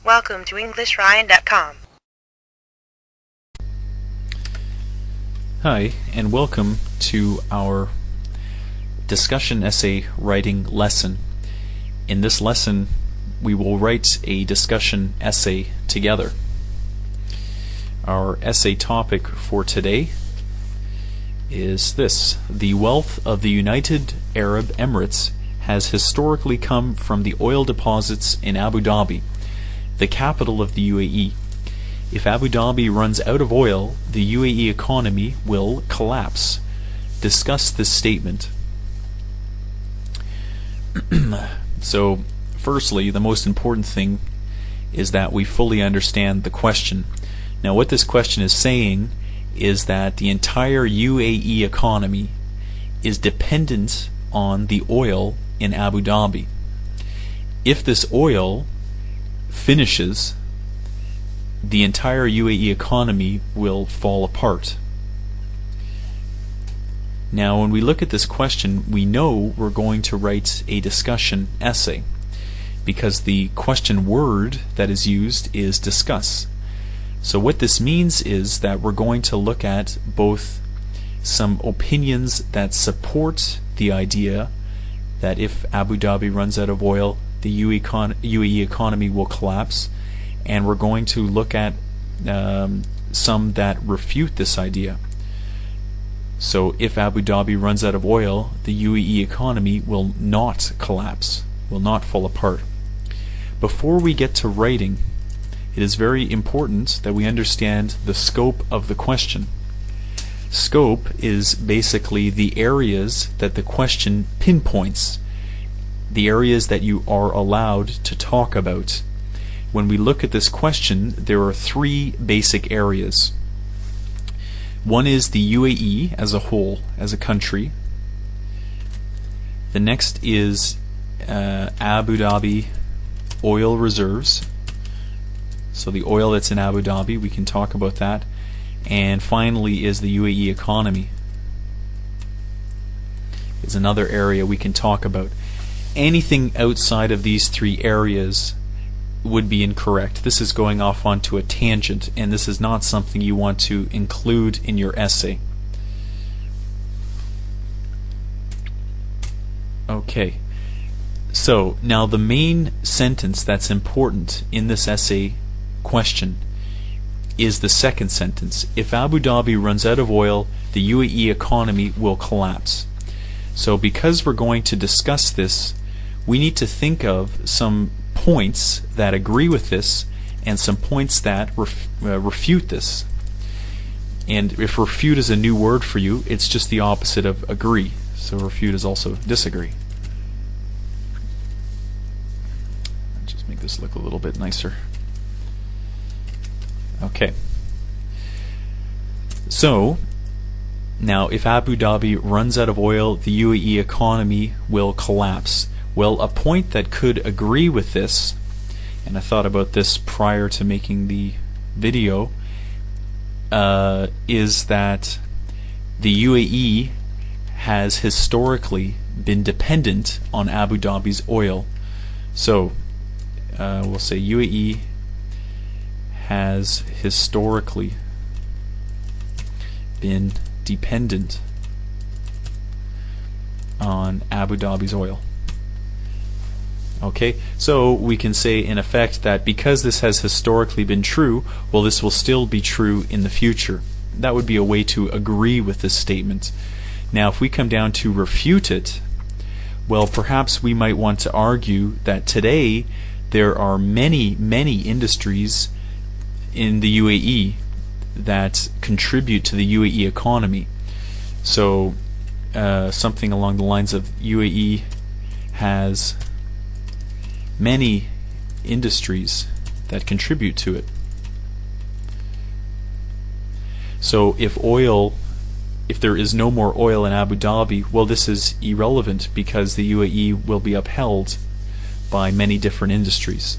Welcome to EnglishRyan.com. Hi, and welcome to our discussion essay writing lesson. In this lesson, we will write a discussion essay together. Our essay topic for today is this: the wealth of the United Arab Emirates has historically come from the oil deposits in Abu Dhabi, the capital of the UAE. If Abu Dhabi runs out of oil, the UAE economy will collapse. Discuss this statement. So, firstly, the most important thing is that we fully understand the question. Now, what this question is saying is that the entire UAE economy is dependent on the oil in Abu Dhabi. If this oil finishes, the entire UAE economy will fall apart. Now, when we look at this question, we know we're going to write a discussion essay because the question word that is used is discuss. So what this means is that we're going to look at both some opinions that support the idea that if Abu Dhabi runs out of oil, the UAE economy will collapse, and we're going to look at some that refute this idea. So if Abu Dhabi runs out of oil, the UAE economy will not collapse, will not fall apart. Before we get to writing, it is very important that we understand the scope of the question. Scope is basically the areas that the question pinpoints, the areas that you are allowed to talk about. When we look at this question, there are three basic areas. One is the UAE as a whole, as a country. The next is Abu Dhabi oil reserves. So the oil that's in Abu Dhabi, we can talk about that. And finally is the UAE economy. Is another area we can talk about. Anything outside of these three areas would be incorrect. This is going off onto a tangent, and this is not something you want to include in your essay. Okay, so now the main sentence that's important in this essay question is the second sentence. If Abu Dhabi runs out of oil, the UAE economy will collapse. So because we're going to discuss this, we need to think of some points that agree with this and some points that refute this. And if refute is a new word for you, it's just the opposite of agree. So refute is also disagree. Just make this look a little bit nicer. Okay. So now, if Abu Dhabi runs out of oil, the UAE economy will collapse. Well, a point that could agree with this, and I thought about this prior to making the video, is that the UAE has historically been dependent on Abu Dhabi's oil. So we'll say UAE has historically been dependent on Abu Dhabi's oil. Okay, so we can say in effect that because this has historically been true, well, this will still be true in the future. That would be a way to agree with this statement. Now, if we come down to refute it, well, perhaps we might want to argue that today there are many, many industries in the UAE that contribute to the UAE economy. So something along the lines of UAE has many industries that contribute to it. So if there is no more oil in Abu Dhabi, well, this is irrelevant because the UAE will be upheld by many different industries.